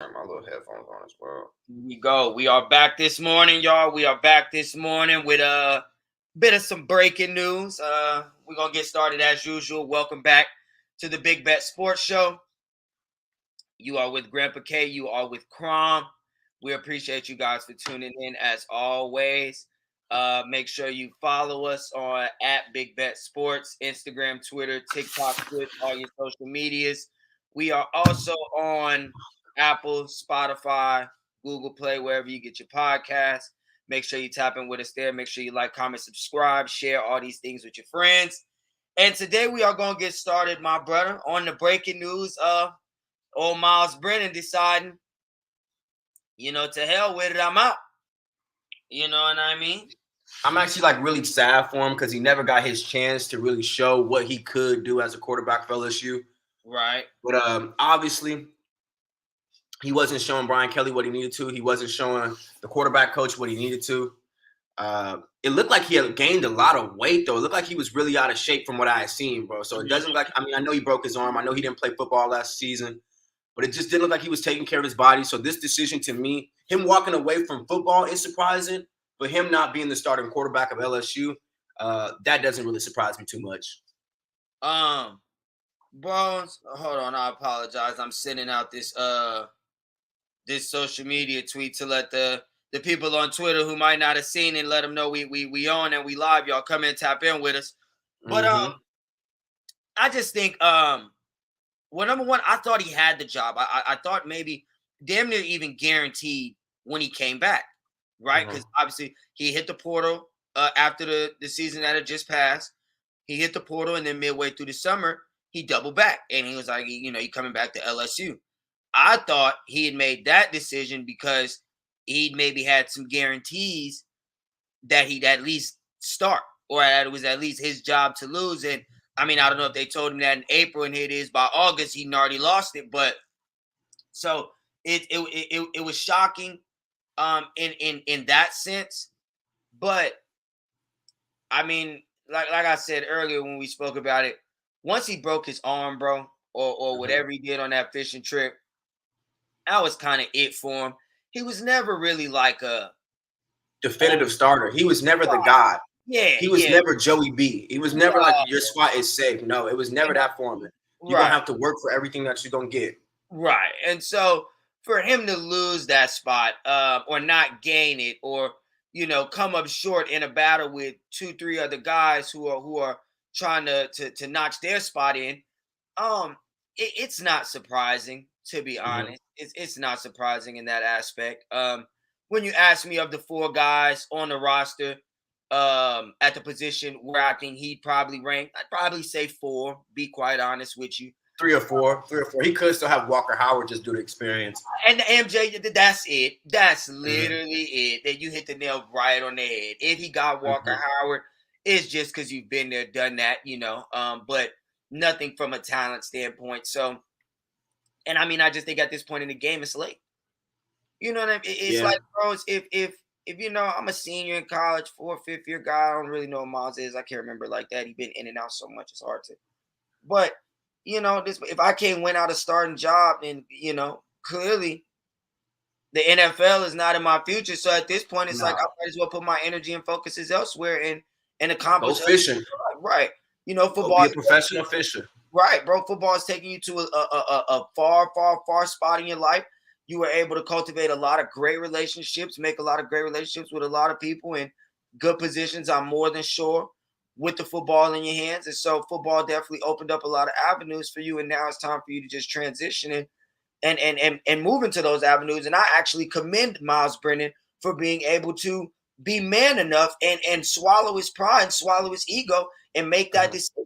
Turn my little headphones on as well. Here we go. We are back this morning, y'all. We are back this morning with a bit of some breaking news. We're gonna get started as usual. Welcome back to the Big Bet Sports Show. You are with Grandpa K. You are with Kram. We appreciate you guys for tuning in as always. Make sure you follow us on at Big Bet Sports, Instagram, Twitter, TikTok, Twitch, all your social medias. We are also on Apple, Spotify, Google Play, wherever you get your podcasts. Make sure you tap in with us there. Make sure you like, comment, subscribe, share all these things with your friends. And today we are going to get started, my brother, on the breaking news of old Myles Brennan deciding, to hell with it, I'm out. You know what I mean? I'm actually really sad for him because he never got his chance to really show what he could do as a quarterback for LSU. Right. But obviously, he wasn't showing Brian Kelly what he needed to. He wasn't showing the quarterback coach what he needed to. It looked like he had gained a lot of weight, though. It looked like he was really out of shape from what I had seen, bro. So it doesn't I know he broke his arm. I know he didn't play football last season. But it just didn't look like he was taking care of his body. So this decision to me, him walking away from football is surprising. But him not being the starting quarterback of LSU, that doesn't really surprise me too much. Bones, hold on. I apologize. I'm sending out this social media tweet to let the people on Twitter who might not have seen it, let them know we on and we live. Y'all come in, tap in with us. But I just think well, number one, I thought he had the job. I thought maybe damn near even guaranteed when he came back, right? Because obviously he hit the portal after the season that had just passed. He hit the portal, and then midway through the summer, he doubled back, and he was like, he coming back to LSU. I thought he had made that decision because he maybe had some guarantees that he'd at least start, or that it was at least his job to lose. And I mean, I don't know if they told him that in April, and here it is by August, he'd already lost it. But so it was shocking in that sense. But I mean, like I said earlier when we spoke about it, once he broke his arm, bro, or whatever he did on that fishing trip, that was kind of it for him. He was never really like a definitive starter. He was never the guy. Yeah, he was never Joey B. He was never like your spot is safe. No, it was never that for him. You're gonna have to work for everything that you're gonna get. Right, and so for him to lose that spot, or not gain it, or come up short in a battle with 2-3 other guys who are trying to notch their spot in, it's not surprising, to be honest. It's not surprising in that aspect. When you ask me of the 4 guys on the roster, at the position where I think he'd probably rank, I'd probably say 4. Be quite honest with you. 3 or 4. He could still have Walker Howard just due to experience. And the MJ, that's it. That's literally it. That you hit the nail right on the head. If he got Walker Howard, it's just because you've been there, done that, but nothing from a talent standpoint. So, and I mean, I just think at this point in the game, it's late. You know what I mean? It's like, bros, if I'm a senior in college, 4th or 5th year guy, I don't really know what Myles is. I can't remember like that. He's been in and out so much, it's hard to. But if I can't win out a starting job, then clearly the NFL is not in my future. So at this point, it's like I might as well put my energy and focuses elsewhere and accomplish. Go fishing, right? Football. Be a professional fisher, right, bro? Football is taking you to a far, far, far spot in your life. You were able to cultivate a lot of great relationships, make a lot of great relationships with a lot of people in good positions. I'm more than sure, with the football in your hands. And so football definitely opened up a lot of avenues for you. And now it's time for you to just transition and move into those avenues. And I actually commend Myles Brennan for being able to be man enough and swallow his pride and swallow his ego and make that decision.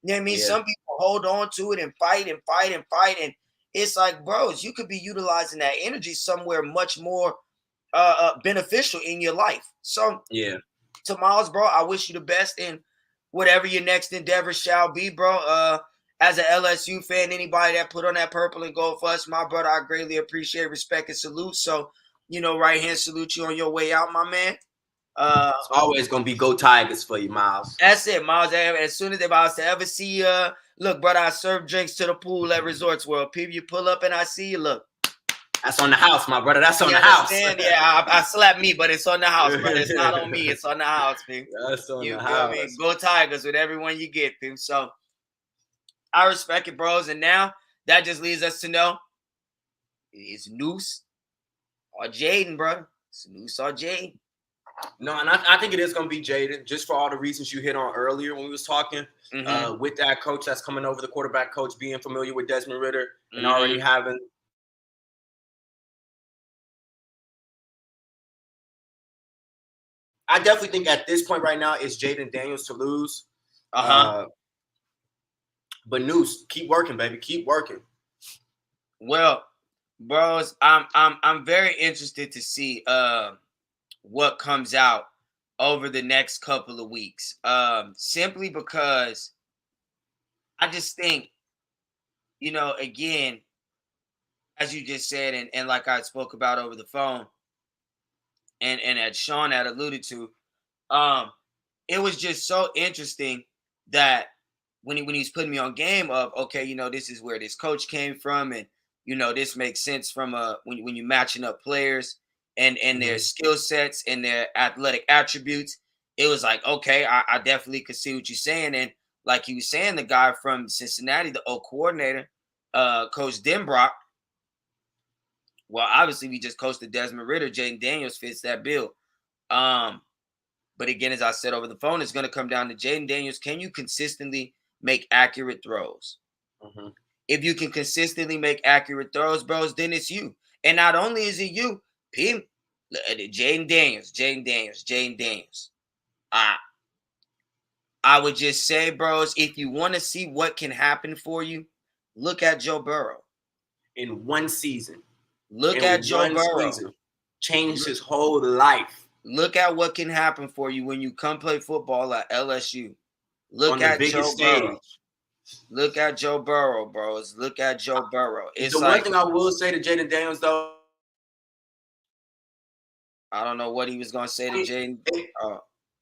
You know what I mean? Yeah. Some people hold on to it and fight and fight and fight. And it's like, bros, you could be utilizing that energy somewhere much more beneficial in your life. So yeah. To Myles, bro, I wish you the best in whatever your next endeavor shall be, bro. As an LSU fan, anybody that put on that purple and gold for us, my brother, I greatly appreciate, respect, and salute. So, right hand salute you on your way out, my man. It's always gonna be go Tigers for you, Myles. That's it, Myles. As soon as they about to ever see look, brother, I serve drinks to the pool at Resorts World. People, you pull up and I see you. Look, That's on the house, my brother. That's on You the house. understand? Yeah, I slapped me, but it's on the house, brother. It's not on me. It's on the house, man. That's on You the feel house. me? Go Tigers with everyone you get, fam. So I respect it, bros. And now that just leads us to know it's Noose or Jaden, brother. It's Noose or Jaden. No, and I think it is going to be Jaden, just for all the reasons you hit on earlier when we was talking. With that coach that's coming over, the quarterback coach being familiar with Desmond Ridder and already having. I definitely think at this point right now it's Jaden Daniels to lose. But Noose, keep working, baby. Keep working. Well, bros, I'm very interested to see what comes out over the next couple of weeks. Simply because I just think, again, as you just said, and like I spoke about over the phone, and as Sean had alluded to, it was just so interesting that when he's putting me on game of, okay, this is where this coach came from, and this makes sense from when you're matching up players and their skill sets and their athletic attributes. It was like, okay, I definitely could see what you're saying. And like he was saying, the guy from Cincinnati, the O coordinator, Coach Denbrock. Well, obviously we just coached the Desmond Ridder. Jaden Daniels fits that bill. But again, as I said over the phone, it's going to come down to Jaden Daniels. Can you consistently make accurate throws? If you can consistently make accurate throws, bros, then it's you. And not only is it you, Jaden Daniels. I would just say, bros, if you want to see what can happen for you, look at Joe Burrow. In one season. Look at Joe Burrow. Changed his whole life. Look at what can happen for you when you come play football at LSU. Look at Joe Burrow. Look at Joe Burrow, bros. Look at Joe Burrow. It's the one thing I will say to Jaden Daniels, though, I don't know what he was going to say to Jaden.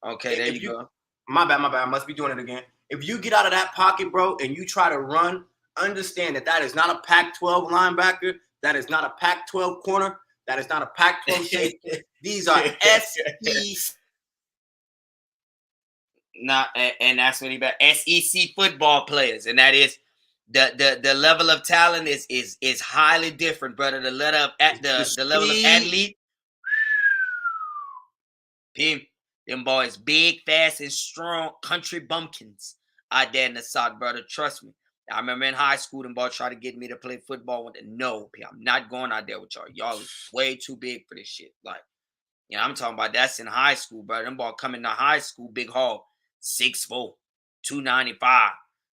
Okay, there you go. My bad. I must be doing it again. If you get out of that pocket, bro, and you try to run, understand that is not a Pac-12 linebacker. That is not a Pac-12 corner. That is not a Pac-12 safety. These are SEC. And that's what he bet. SEC football players, and that is the level of talent is highly different, brother. The level of athlete. Them boys big, fast, and strong country bumpkins out there in the South, brother. Trust me. I remember in high school, them boys tried to get me to play football. No, I'm not going out there with y'all. Y'all is way too big for this shit. Like, I'm talking about that's in high school, bro. Them boys coming to high school, big haul, 6'4", 295.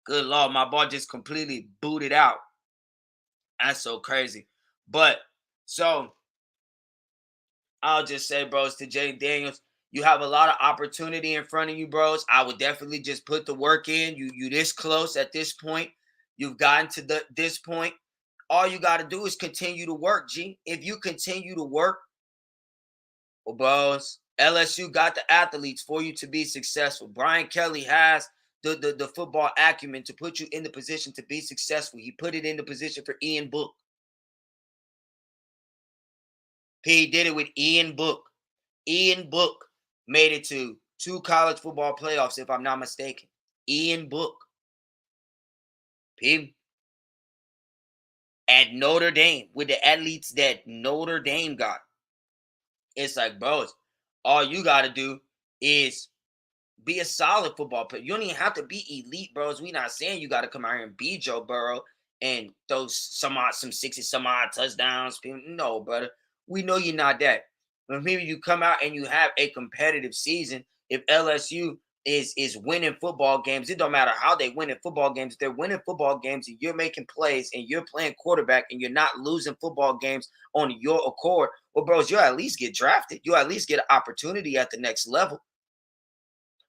Good Lord, my boy just completely booted out. That's so crazy. But, so, I'll just say, bros, to Jaden Daniels, you have a lot of opportunity in front of you, bros. I would definitely just put the work in. You this close at this point. You've gotten to this point. All you got to do is continue to work, G. If you continue to work, well, bros, LSU got the athletes for you to be successful. Brian Kelly has the football acumen to put you in the position to be successful. He put it in the position for Ian Book. He did it with Ian Book. Ian Book made it to 2 college football playoffs, if I'm not mistaken. Ian Book. At Notre Dame, with the athletes that Notre Dame got. It's like, bros, all you got to do is be a solid football player. You don't even have to be elite, bros. We not saying you got to come out here and be Joe Burrow and throw some 60-some-odd touchdowns. No, brother. We know you're not that. But maybe you come out and you have a competitive season. If LSU is winning football games, it don't matter how they win in football games. If they're winning football games and you're making plays and you're playing quarterback and you're not losing football games on your accord, well, bros, you'll at least get drafted. You'll at least get an opportunity at the next level.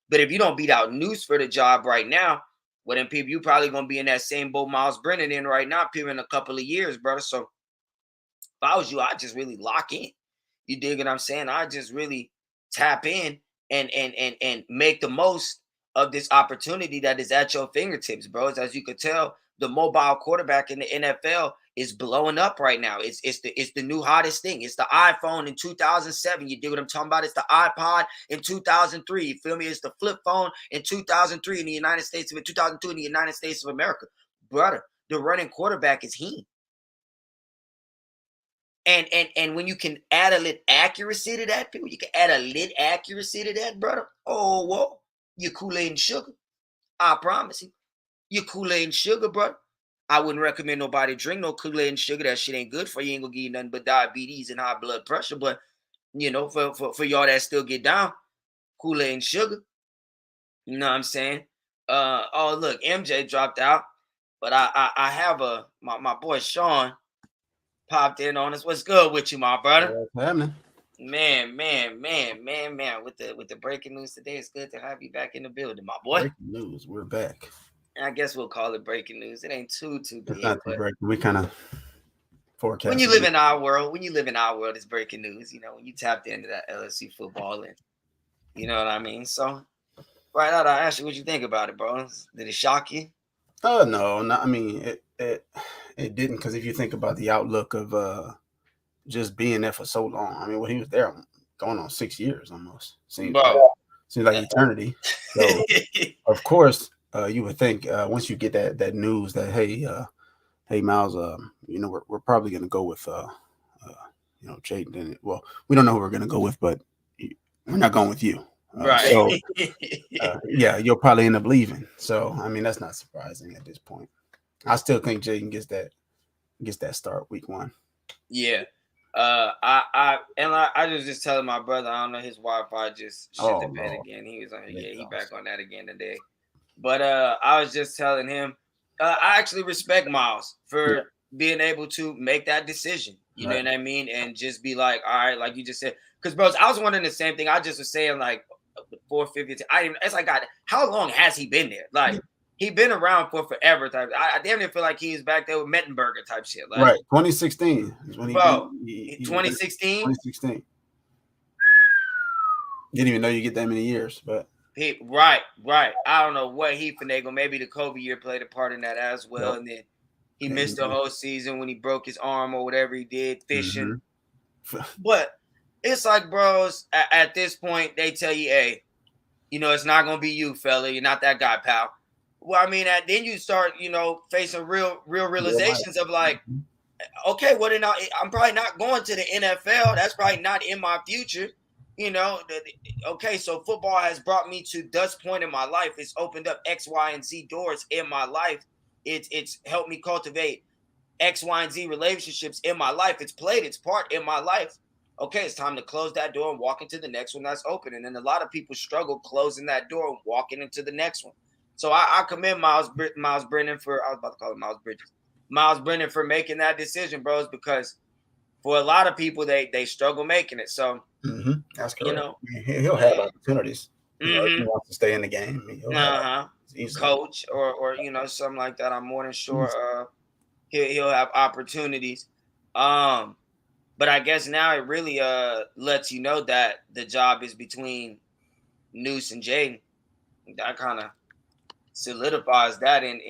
But if you don't beat out Noose for the job right now, well, then people, you probably going to be in that same boat Myles Brennan in right now, people, in a couple of years, brother. So if I was you, I'd just really lock in. You dig what I'm saying? I just really tap in and make the most of this opportunity that is at your fingertips, bros. As you could tell, the mobile quarterback in the NFL is blowing up right now. It's the new hottest thing. It's the iPhone in 2007. You dig what I'm talking about? It's the iPod in 2003. You feel me? It's the flip phone in 2003 in the United States of 2002 in the United States of America. Brother, the running quarterback is he. And when you can add a little accuracy to that, people, you can add a little accuracy to that, brother. Oh, whoa, you Kool-Aid and sugar. I promise you. You Kool-Aid and sugar, brother. I wouldn't recommend nobody drink no Kool-Aid and sugar. That shit ain't good for you. Ain't gonna give you nothing but diabetes and high blood pressure. But for y'all that still get down, Kool-Aid and sugar. You know what I'm saying? Oh look, MJ dropped out, but I have my boy Sean popped in on us. What's good with you, my brother? What's happening? Man. With the breaking news today, it's good to have you back in the building, my boy. Breaking news, we're back. I guess we'll call it breaking news. It ain't too It's big. not too breaking. We kind of forecast. When you live in our world, it's breaking news. When you tapped into that LSU football, and you know what I mean. So, right out, I asked you what you think about it, bro. Did it shock you? No, not. I mean, it didn't, because if you think about the outlook of just being there for so long. I mean, he was there going on 6 years almost. Seems like eternity. So, of course, you would think once you get that news that hey Myles, we're probably gonna go with Jaden. Well, we don't know who we're gonna go with, but we're not going with you. Right. So, yeah, you'll probably end up leaving. So, I mean, that's not surprising at this point. I still think Jaden gets that start week 1. Yeah. I was just telling my brother, I don't know, his Wi-Fi just shit the bed again. He was like, he back on that again today. But I was just telling him, I actually respect Myles for being able to make that decision. You know what I mean? And just be like, all right, like you just said. Because, bros, I was wondering the same thing. I just was saying, like, 450. It's like, God, how long has he been there? Like, he been around for forever. Type. I damn near feel like he was back there with Mettenberger type shit. Like, right, 2016 is when 2016. 2016. Didn't even know you get that many years, but right. I don't know what he finagled. Maybe the COVID year played a part in that as well, and then he missed the whole season when he broke his arm or whatever he did fishing. But it's like, bros, at this point, they tell you, hey, it's not gonna be you, fella. You're not that guy, pal. Well, I mean, then you start, facing real realizations of like, okay, well, then I'm probably not going to the NFL. That's probably not in my future. Okay, so football has brought me to this point in my life. It's opened up X, Y, and Z doors in my life. It's helped me cultivate X, Y, and Z relationships in my life. It's played its part in my life. Okay, it's time to close that door and walk into the next one that's open. And then a lot of people struggle closing that door and walking into the next one. So I commend Myles Brennan for, I was about to call him Myles Bridges, Myles Brennan for making that decision, bros, because for a lot of people, they struggle making it. So, that's correct. He'll have opportunities. He wants to stay in the game. Coach or something like that. I'm more than sure he'll have opportunities. But I guess now it really lets you know that the job is between Noose and Jaden. That kind of solidifies that in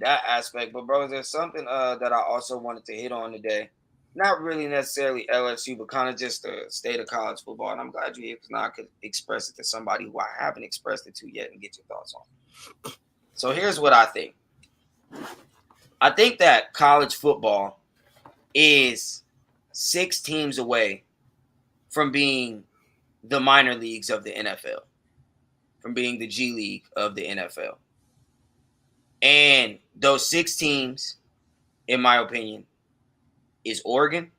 that aspect. But bro, there's something that I also wanted to hit on today. Not really necessarily LSU, but kind of just the state of college football. And I'm glad you're here because now I could express it to somebody who I haven't expressed it to yet and get your thoughts on. So here's what I think. I think that college football is 6 teams away from being the minor leagues of the NFL, from being the G League of the NFL. And those 6 teams, in my opinion, is Oregon,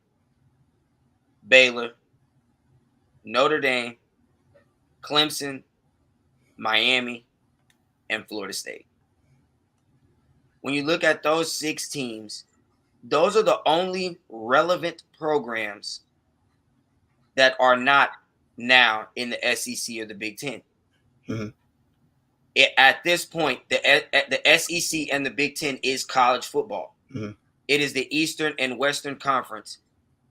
Baylor, Notre Dame, Clemson, Miami, and Florida State. When you look at those 6 teams, those are the only relevant programs that are not now in the SEC or the Big Ten. At this point, the SEC and the Big Ten is college football. It is the Eastern and Western Conference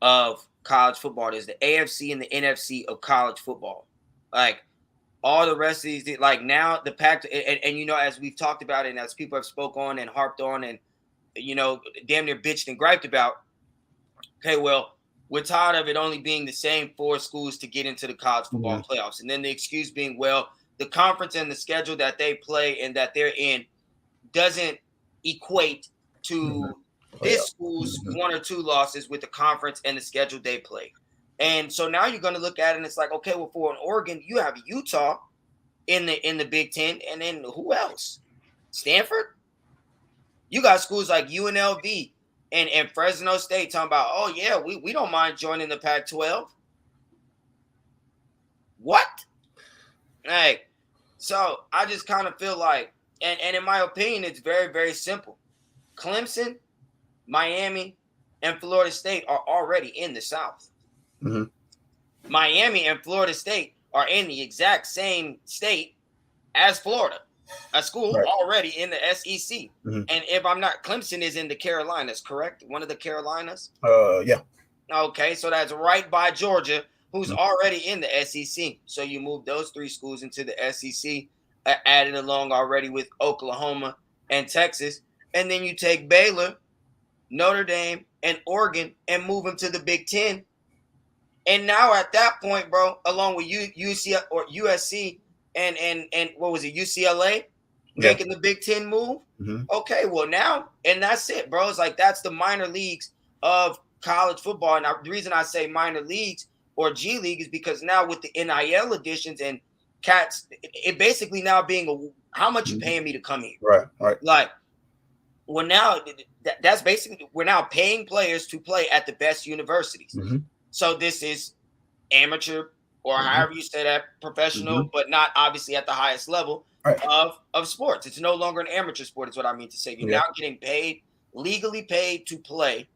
of college football. It is the AFC and the NFC of college football. Like all the rest of these, like now the Pac, and as we've talked about it, and as people have spoke on and harped on, and damn near bitched and griped about. Okay, well, we're tired of it only being the same 4 schools to get into the college football playoffs. And then the excuse being, well, the conference and the schedule that they play and that they're in doesn't equate to this school's 1 or 2 losses with the conference and the schedule they play. And so now you're going to look at it and it's like, okay, well, for an Oregon, you have Utah in the Big Ten, and then who else? Stanford? You got schools like UNLV and Fresno State talking about, oh yeah, we don't mind joining the Pac-12. What? Like, so I just kind of feel like, and in my opinion, it's very, very simple. Clemson, Miami, and Florida State are already in the South. Mm-hmm. Miami and Florida State are in the exact same state as Florida, a school already in the SEC. Mm-hmm. And if I'm not, Clemson is in the Carolinas, correct? One of the Carolinas? Yeah. Okay, so that's right by Georgia, who's already in the SEC. So you move those 3 schools into the SEC, added along already with Oklahoma and Texas. And then you take Baylor, Notre Dame, and Oregon and move them to the Big Ten. And now at that point, bro, along with USC and what was it, UCLA, making the Big Ten move. Mm-hmm. Okay, well now, and that's it, bro. It's like that's the minor leagues of college football. And the reason I say minor leagues or G League is because now with the NIL additions and cats, it basically now being how much you paying me to come here? Right. Like, well, now that's basically we're now paying players to play at the best universities. Mm-hmm. So this is amateur or however you say that, professional, but not obviously at the highest level of sports. It's no longer an amateur sport is what I mean to say. You're now getting paid, legally paid to play.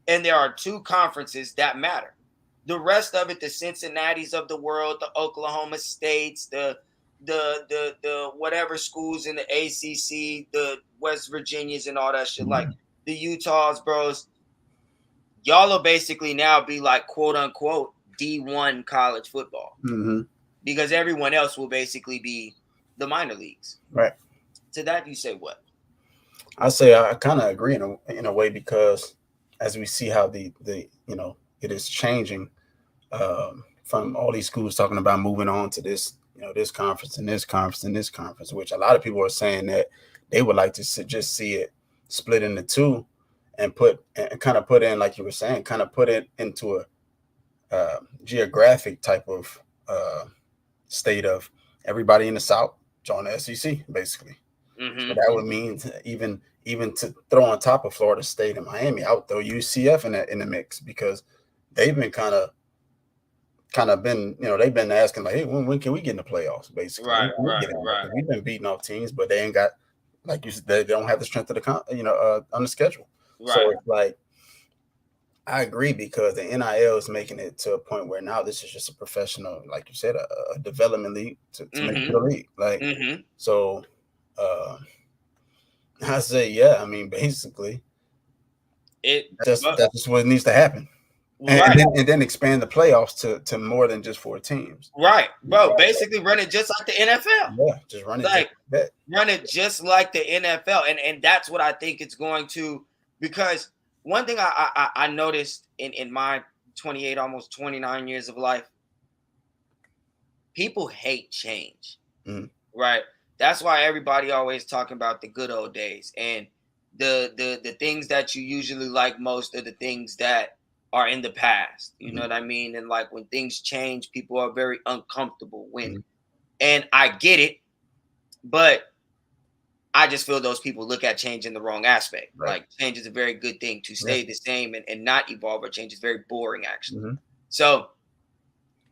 And there are 2 conferences that matter. The rest of it, the Cincinnatis of the world, the Oklahoma States, the whatever schools in the ACC, the West Virginias and all that shit, like the Utahs, bros, y'all will basically now be like, quote unquote, D1 college football. Mm-hmm. Because everyone else will basically be the minor leagues. Right. To that, you say what? I say I kind of agree in a way because as we see how the it is changing from all these schools talking about moving on to this, this conference and this conference and this conference, which a lot of people are saying that they would like to just see it split into 2 and kind of put in, like you were saying, kind of put it into a geographic type of state of everybody in the South join the SEC, basically. Mm-hmm. So that would mean even to throw on top of Florida State and Miami, I would throw UCF in the mix because they've been kind of been, they've been asking like, hey, when can we get in the playoffs? Basically, right. We've been beating off teams, but they ain't got, like you said, they don't have the strength of the on the schedule. Right. So it's like, I agree because the NIL is making it to a point where now this is just a professional, like you said, a development league to make it a league. Like, so I say, I mean, basically, that's just what needs to happen. Right. And then expand the playoffs to more than just 4 teams. Right, bro. Basically run it just like the NFL. Yeah, just run it run it just like the NFL. And that's what I think it's going to, because one thing I noticed in my 28, almost 29 years of life, people hate change, right? That's why everybody always talking about the good old days. And the things that you usually like most are the things that are in the past. You know what I mean? And like when things change, people are very uncomfortable and I get it, but I just feel those people look at change in the wrong aspect. Right. Like change is a very good thing. To stay the same and not evolve or change is very boring, actually. So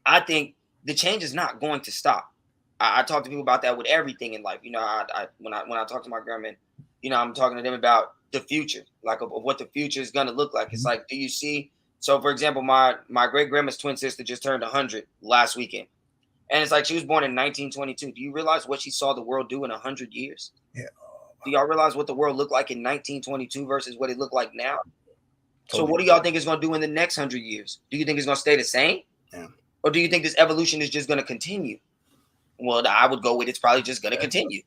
I think the change is not going to stop. I talk to people about that with everything in life. When I talk to my grandma, I'm talking to them about the future, like of what the future is going to look like. It's like, do you see? So, for example, my great grandma's twin sister just turned 100 last weekend. And it's like she was born in 1922. Do you realize what she saw the world do in 100 years? Yeah. Do y'all realize what the world looked like in 1922 versus what it looked like now? Totally. So what do y'all think it's going to do in the next 100 years? Do you think it's going to stay the same? Yeah. Or do you think this evolution is just going to continue? Well, I would go with it's probably just going to continue.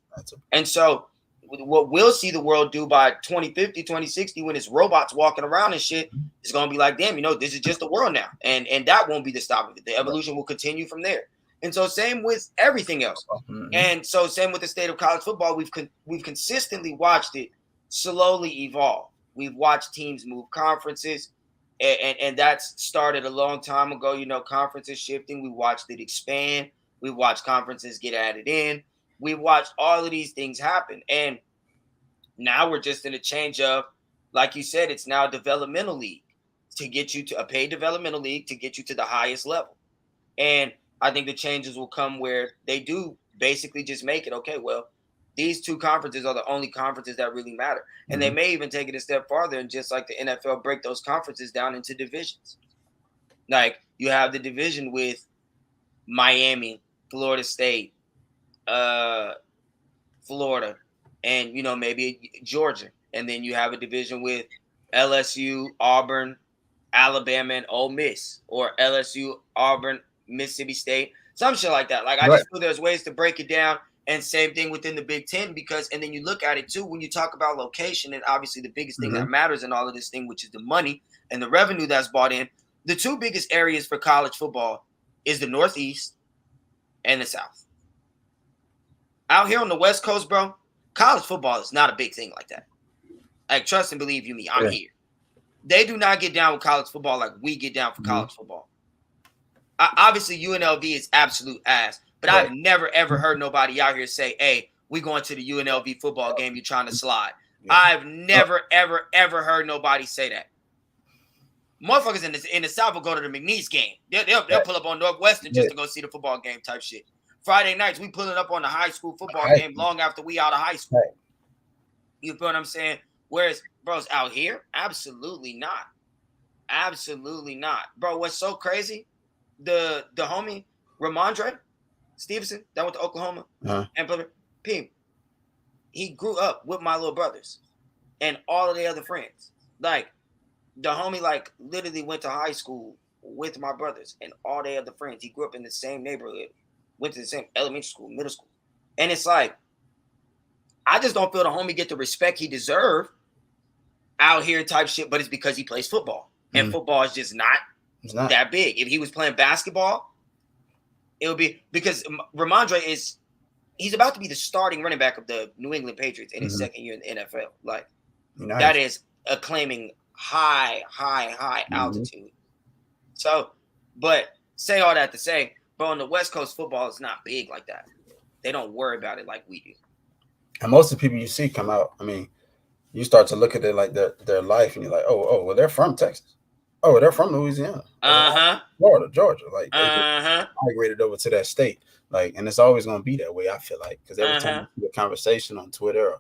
And so what we'll see the world do by 2050, 2060, when it's robots walking around and shit, it's going to be like, damn, this is just the world now. And that won't be the stop of it. The evolution will continue from there. And so same with everything else. Mm-hmm. And so same with the state of college football. We've consistently watched it slowly evolve. We've watched teams move conferences, and that's started a long time ago. Conferences shifting. We watched it expand. We watched conferences get added in. We've watched all of these things happen. And now we're just in a change of, like you said, it's now a developmental league to get you to a paid developmental league to get you to the highest level. And I think the changes will come where they do basically just make it, okay, well, these two conferences are the only conferences that really matter. And they may even take it a step farther and just like the NFL, break those conferences down into divisions. Like you have the division with Miami, Florida State, Florida, and maybe Georgia, and then you have a division with LSU, Auburn, Alabama, and Ole Miss, or LSU, Auburn, Mississippi State, some shit like that. Like I just feel there's ways to break it down, and same thing within the Big Ten and then you look at it too when you talk about location, and obviously the biggest thing that matters in all of this thing, which is the money and the revenue that's bought in. The two biggest areas for college football is the Northeast and the South. Out here on the West Coast, bro, college football is not a big thing like that. Like, trust and believe you me, I'm here. They do not get down with college football like we get down for college football. Obviously, UNLV is absolute ass, but I've never, ever heard nobody out here say, hey, we going to the UNLV football game, you trying to slide. I've never, ever, ever heard nobody say that. Motherfuckers in the South will go to the McNeese game. They'll pull up on Northwestern just to go see the football game type shit. Friday nights, we pulling up on the high school football game long after we out of high school. You feel what I'm saying? Whereas, bros, out here, absolutely not. Absolutely not. Bro, what's so crazy? The homie, Ramondre Stevenson, that went to Oklahoma. And he grew up with my little brothers and all of the other friends. Like, the homie, like, literally went to high school with my brothers and all their other friends. He grew up in the same neighborhood. Went to the same elementary school, middle school. And it's like, I just don't feel the homie get the respect he deserve out here type shit, but it's because he plays football. And football is just not that big. If he was playing basketball, it would be because Ramondre he's about to be the starting running back of the New England Patriots in his second year in the NFL. Like, that is claiming high altitude. So, but say all that to say, bro, on the West Coast, football is not big like that. They don't worry about it like we do. And most of the people you see come out, I mean, you start to look at it like their life, and you're like, oh, well, they're from Texas. Oh, they're from Louisiana. Florida, Georgia. Like, they migrated over to that state. Like, and it's always going to be that way, I feel like. Because every time you see a conversation on Twitter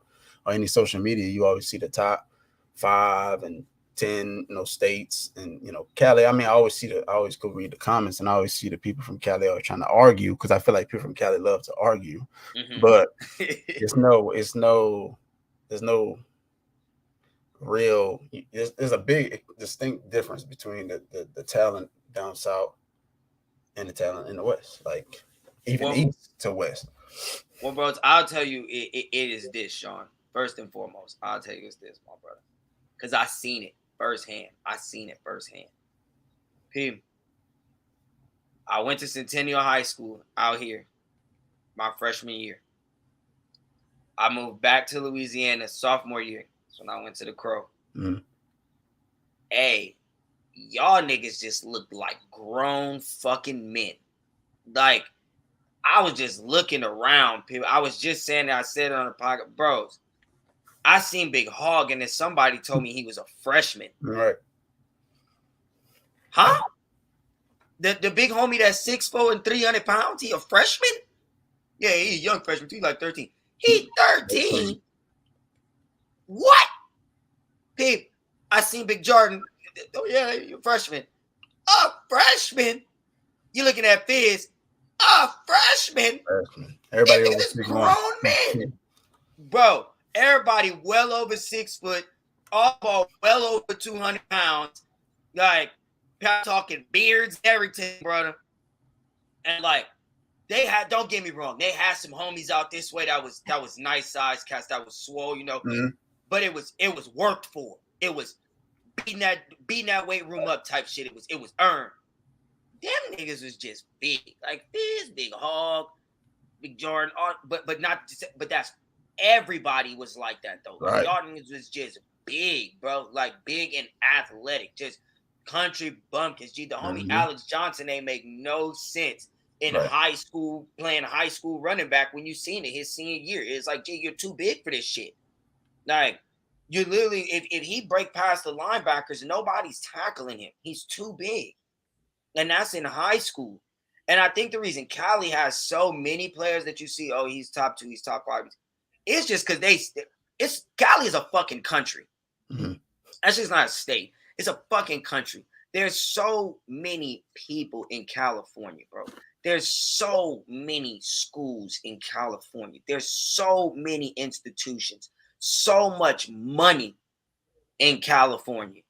or any social media, you always see the top 5 and 10, states, and Cali. I mean, I always go read the comments, and I always see the people from Cali are trying to argue, because I feel like people from Cali love to argue, but there's no real. There's a big distinct difference between the talent down south and the talent in the West, like even east to west. Well, bros, I'll tell you, it is this, Sean. First and foremost, I'll tell you it's this, my brother, because I seen it firsthand. I went to Centennial High School out here my freshman year. I moved back to Louisiana sophomore year. That's when I went to the Crow. Hey, y'all niggas just looked like grown fucking men. Like, I was just looking around, people. I was just saying that. I said it on the podcast. Bros, I seen Big Hog, and then somebody told me he was a freshman. Right. Huh? The big homie that's 6'4" and 300 pounds, he a freshman? Yeah, he's a young freshman. He's like 13. He 13? What? Peep, I seen Big Jordan. Oh, yeah, you're a freshman. A freshman? You looking at Fizz. A freshman? Everybody over this 6'1". grown man. Bro, everybody well over 6 foot, all well over 200 pounds. Like, talking beards, everything, brother. And like, don't get me wrong, they had some homies out this way that was nice size cats, that was swole, but it was worked for. It was beating that weight room up type shit. It was earned. Them niggas was just big, like this big hog, big Jordan, but that's everybody was like that though. Like, y'all niggas was just big, bro, like big and athletic, just country bumpkins. The homie Alex Johnson ain't make no sense in high school, playing high school running back when you seen it his senior year. It's like, you're too big for this shit. Like, you literally, if he break past the linebackers, nobody's tackling him. He's too big. And that's in high school. And I think the reason Cali has so many players that you see, oh, he's top 2, he's top 5, it's just because Cali is a fucking country. That's just not a state. It's a fucking country. There's so many people in California, bro. There's so many schools in California. There's so many institutions. So much money in California.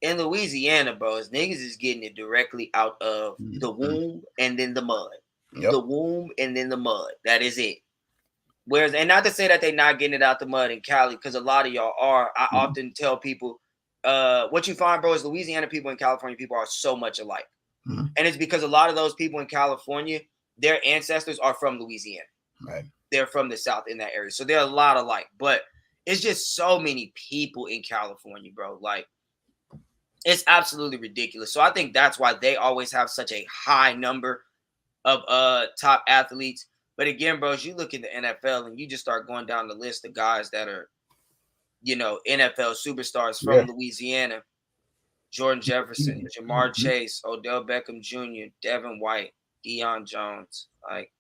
In Louisiana, bro, niggas is getting it directly out of the womb and then the mud. The womb and then the mud. That is it. Whereas, and not to say that they're not getting it out the mud in Cali, because a lot of y'all are. I often tell people, what you find, bro, is Louisiana people and California people are so much alike. And it's because a lot of those people in California, their ancestors are from Louisiana. Right. They're from the South in that area. So they're a lot alike. But it's just so many people in California, bro. Like, it's absolutely ridiculous. So I think that's why they always have such a high number of top athletes. But again, bro, as you look at the NFL and you just start going down the list of guys that are, NFL superstars from Louisiana, Jordan Jefferson, Jamar Chase, Odell Beckham Jr., Devin White, Deion Jones, like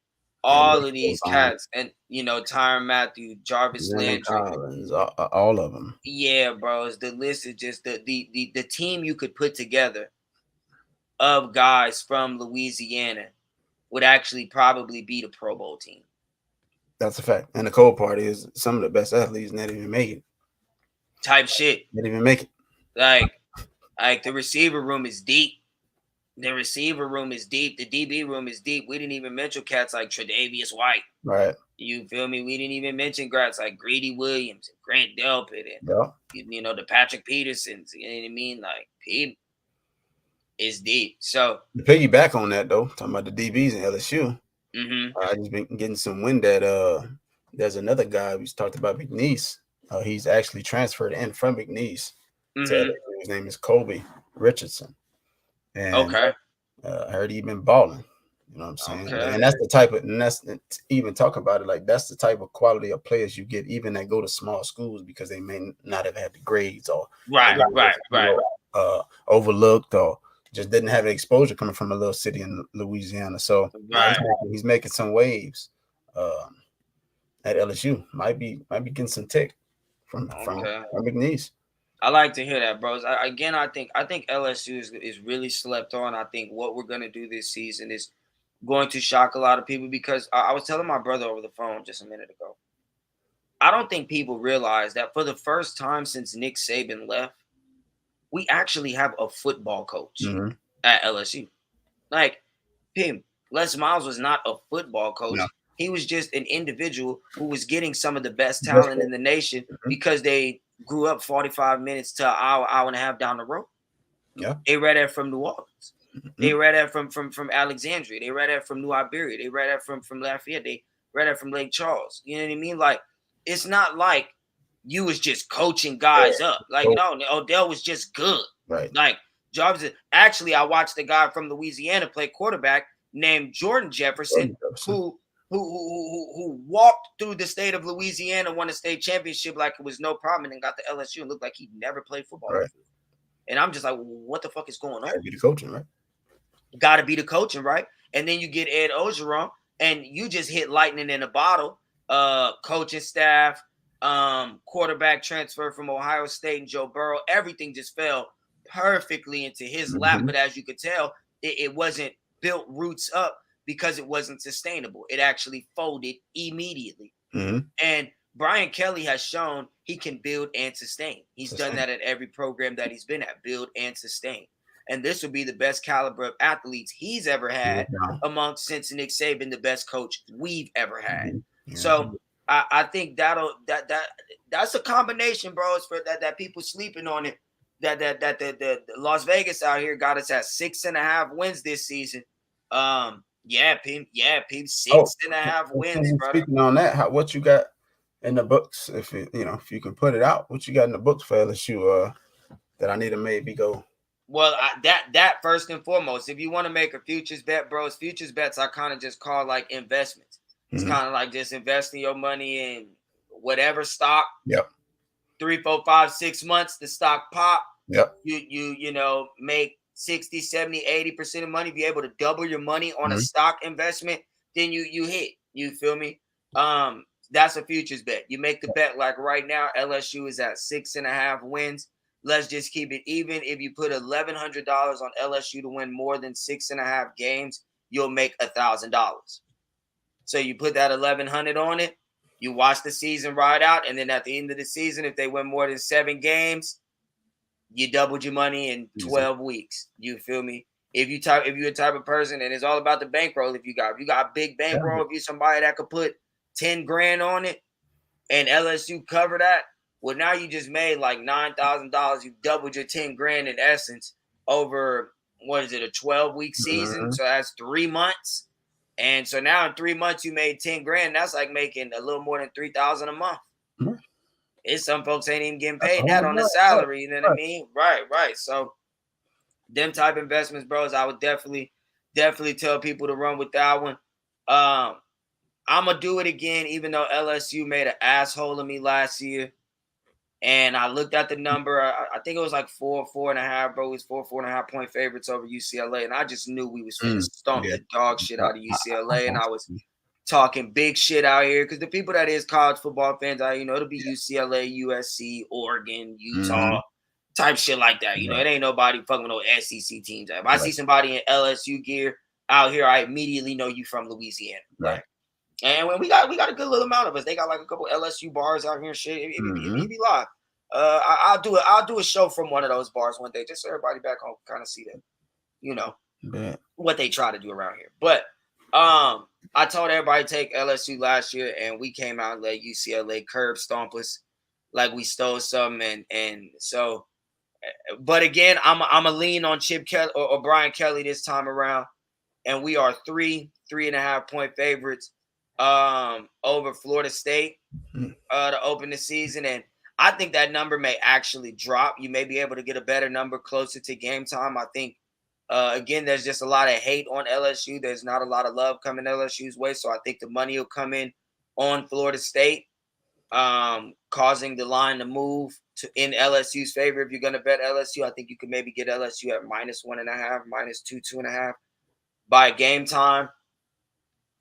all of these cats, and Tyrann Mathieu, Jarvis Landry, Collins, all of them. Yeah, bro. The list is just the team you could put together of guys from Louisiana would actually probably beat a Pro Bowl team. That's a fact. And the cold part is some of the best athletes not even make it. Type shit. Not even make it. Like the receiver room is deep. The receiver room is deep. The DB room is deep. We didn't even mention cats like Tre'Davious White. Right. You feel me? We didn't even mention guys like Greedy Williams and Grant Delpit and the Patrick Petersons. You know what I mean? Like, it's deep. So to piggyback on that though, talking about the DBs in LSU, I just been getting some wind that there's another guy we talked about, McNeese. He's actually transferred in from McNeese to LSU. His name is Kobe Richardson. And I heard he been balling. You know what I'm saying? Okay. And that's the type of, and that's even talk about it, like that's the type of quality of players you get even that go to small schools because they may not have had the grades or overlooked or just didn't have exposure coming from a little city in Louisiana. So he's making some waves at LSU. Might be getting some tick from McNeese. I like to hear that, bros. I think LSU is really slept on. I think what we're gonna do this season is going to shock a lot of people because I was telling my brother over the phone just a minute ago. I don't think people realize that for the first time since Nick Saban left, we actually have a football coach at LSU. Like him, Les Miles was not a football coach. No. He was just an individual who was getting some of the best talent in the nation because they grew up 45 minutes to an hour and a half down the road. Yeah. They read that from New Orleans. They read that from Alexandria. They read that from New Iberia. They read that from Lafayette. They read that from Lake Charles. You know what I mean? Like, it's not like you was just coaching guys up. Like, no, Odell was just good. Right. Like, Jarvis. Actually, I watched a guy from Louisiana play quarterback named Jordan Jefferson, who walked through the state of Louisiana, won a state championship like it was no problem, and then got to LSU and looked like he never played football. Right. And I'm just like, what the fuck is going on? Gotta be the coaching, right? Gotta be the coaching, right? And then you get Ed Ogeron, and you just hit lightning in a bottle. Coaching staff, quarterback transfer from Ohio State and Joe Burrow, everything just fell perfectly into his lap. But as you could tell, it wasn't built roots up because it wasn't sustainable. It actually folded immediately. And Brian Kelly has shown he can build and sustain. He's done that at every program that he's been at, build and sustain. and this will be the best caliber of athletes he's ever had amongst, since Nick Saban, the best coach we've ever had. So I think that's a combination, bro. It's for that people sleeping on it. That the Las Vegas out here got us at 6.5 wins this season. Peep, 6.5 wins, bro. Speaking on that, what you got in the books? If you can put it out, what you got in the books for LSU? That I need to maybe go. Well, that first and foremost, if you want to make a futures bet, bros, futures bets I kind of just call like investments. It's kind of like just investing your money in whatever stock. Yep. 3, 4, 5, 6 months, the stock pop. Yep. You make 60, 70, 80% of money. Be able to double your money on a stock investment, then you hit. You feel me? That's a futures bet. You make the bet like right now, LSU is at 6.5 wins. Let's just keep it even. If you put $1,100 on LSU to win more than 6.5 games, you'll make $1,000. So you put that $1,100 on it. You watch the season ride out, and then at the end of the season, if they win more than 7 games, you doubled your money in 12 weeks. You feel me? If you're a type of person, and it's all about the bankroll. If you got a big bankroll, if you're somebody that could put 10 grand on it, and LSU cover that, well, now you just made like $9,000. You doubled your 10 grand in essence over, what is it, a 12-week season? So that's 3 months. And so now in 3 months, you made 10 grand. That's like making a little more than $3,000 a month. It's some folks ain't even getting paid that on the salary. You know what I mean? Right. So them type investments, bros, I would definitely tell people to run with that one. I'm going to do it again, even though LSU made an asshole of me last year. And I looked at the number. I think it was like 4.5, bro. It was 4.5 point favorites over UCLA. And I just knew we was finna stomp the dog shit out of UCLA. And I was talking big shit out here. Because the people that is college football fans, it'll be UCLA, USC, Oregon, Utah, type shit like that. You know, it ain't nobody fucking with no SEC teams. If I see somebody in LSU gear out here, I immediately know you from Louisiana. Right. And when we got a good little amount of us. They got like a couple LSU bars out here and shit. It be live. I'll do a show from one of those bars one day, just so everybody back home kind of see that, what they try to do around here. But I told everybody to take LSU last year, and we came out and let UCLA curb stomp us like we stole something. And so, but again, I'm a lean on Chip Kelly or Brian Kelly this time around, and we are 3.5 point favorites over Florida State to open the season. And I think that number may actually drop. You may be able to get a better number closer to game time. I think, again, there's just a lot of hate on LSU. There's not a lot of love coming LSU's way. So I think the money will come in on Florida State, causing the line to move in LSU's favor. If you're going to bet LSU, I think you could maybe get LSU at -1.5, -2.5 by game time.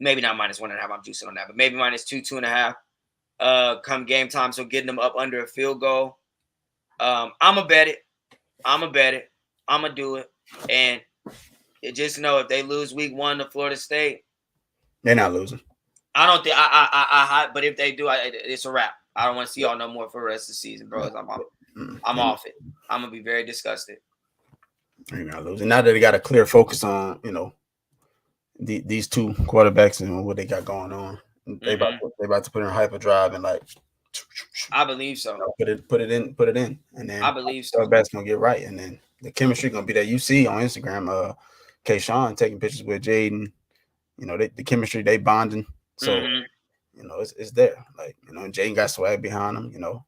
Maybe not -1.5. I'm juicing on that, but maybe -2.5 come game time. So getting them up under a field goal. I'm going to bet it. I'm going to do it. And just know if they lose week 1 to Florida State, they're not losing. I don't think but if they do, it's a wrap. I don't want to see y'all no more for the rest of the season, bro. I'm off it. I'm going to be very disgusted. They're not losing. Now that they got a clear focus on, these two quarterbacks and what they got going on. They about to put in a hyperdrive and like. I believe so. Put it in, and then I believe so. Quarterback's gonna get right, and then the chemistry gonna be there. You see on Instagram, K Sean taking pictures with Jaden. The chemistry, they bonding. So it's there. Like Jaden got swag behind him.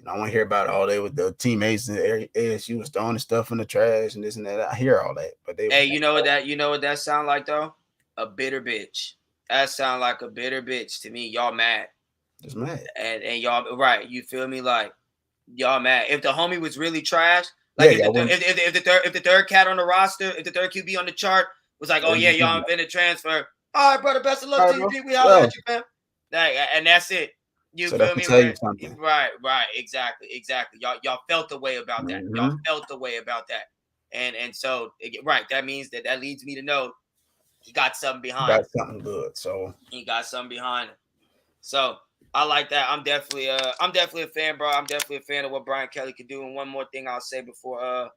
I want to hear about all day with the teammates and ASU was throwing stuff in the trash and this and that. I hear all that, but you know what that sound like though? A bitter bitch. That sound like a bitter bitch to me. Y'all mad. Just mad. And y'all right. You feel me? Like y'all mad. If the homie was really trash, like if the third cat on the roster, if the third QB on the chart was like, oh yeah, y'all finna transfer. All right, brother. Best of luck to you. We holler at you, fam. Like, and that's it. You feel me? Right. Exactly. Y'all felt the way about that. Y'all felt the way about that. And so that means that leads me to know he got something behind. Got something good. So he got something behind it. So I like that. I'm definitely a fan, bro. I'm definitely a fan of what Brian Kelly can do. And one more thing I'll say before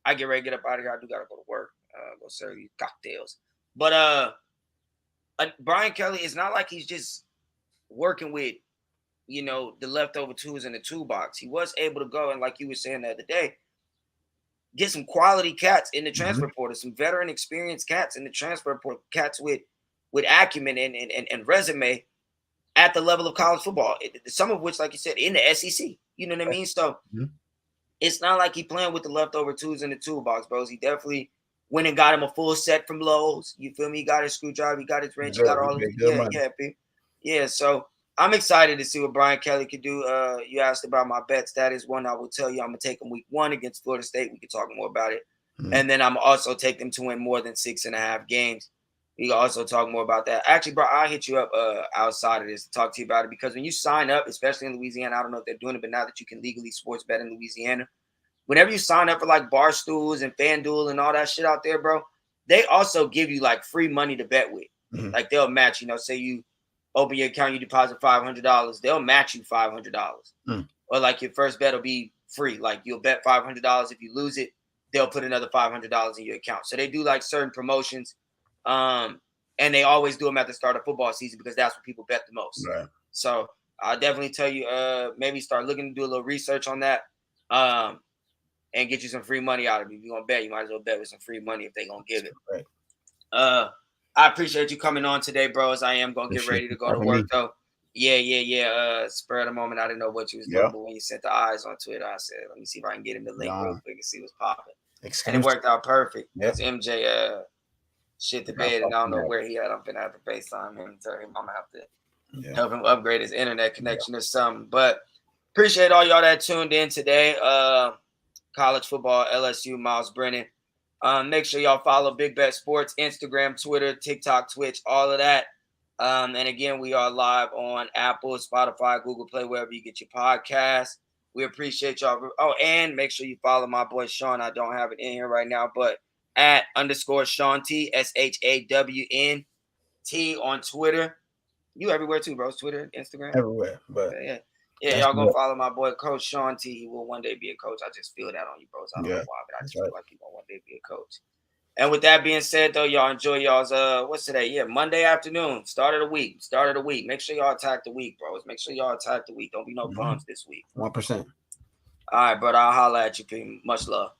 I get ready to get up out of here. I do gotta go to work. Go serve these cocktails. But Brian Kelly, it's not like he's just working with, the leftover tools in the toolbox. He was able to go and, like you were saying the other day, get some quality cats in the transfer portal, some veteran experienced cats in the transfer portal, cats with acumen and resume at the level of college football. Some of which, like you said, in the SEC. You know what I mean? So it's not like he playing with the leftover tools in the toolbox, bros. He definitely went and got him a full set from Lowe's. You feel me? He got his screwdriver, he got his wrench, he got all of it. Yeah. So I'm excited to see what Brian Kelly could do. You asked about my bets. That is one I will tell you. I'm gonna take them week 1 against Florida State. We can talk more about it. And then I'm also take them to win more than 6.5 games. We can also talk more about that. Actually, bro, I'll hit you up outside of this to talk to you about it, because when you sign up, especially in Louisiana, I don't know if they're doing it, but now that you can legally sports bet in Louisiana, whenever you sign up for like Barstools and FanDuel and all that shit out there, bro, they also give you like free money to bet with. Like they'll match, say you open your account, you deposit $500, they'll match you $500. Or like your first bet will be free. Like you'll bet $500. If you lose it, they'll put another $500 in your account. So they do like certain promotions. And they always do them at the start of football season because that's when people bet the most. Right. So I'll definitely tell you, maybe start looking to do a little research on that. And get you some free money out of it. If you're gonna bet, you might as well bet with some free money if they're gonna give it. Right. I appreciate you coming on today, bros. I am gonna get ready to go to work though. Yeah. Spur of the moment, I didn't know what you was doing, but when you sent the eyes on Twitter, I said, let me see if I can get him the link real quick and see what's popping. And it worked out perfect. Because MJ shit the bed, and I don't know where he at. I'm gonna have to FaceTime him and tell him I'm gonna have to help him upgrade his internet connection or something. But appreciate all y'all that tuned in today. College football, LSU, Myles, Brennan. Make sure y'all follow Big Bet Sports, Instagram, Twitter, TikTok, Twitch, all of that. And again, we are live on Apple, Spotify, Google Play, wherever you get your podcasts. We appreciate y'all. Oh, and make sure you follow my boy Sean. I don't have it in here right now, but at _Sean T, SHAWN T on Twitter. You everywhere too, bro. Twitter, Instagram. Everywhere. But yeah, y'all go follow my boy Coach Sean T. He will one day be a coach. I just feel that on you, bros. I don't know why, but I just feel like he will one day be a coach. And with that being said, though, y'all enjoy y'all's what's today? Yeah, Monday afternoon. Start of the week. Make sure y'all attack the week, bros. Make sure y'all attack the week. Don't be no bums this week. 1%. All right, brother. I'll holler at you, P. Much love.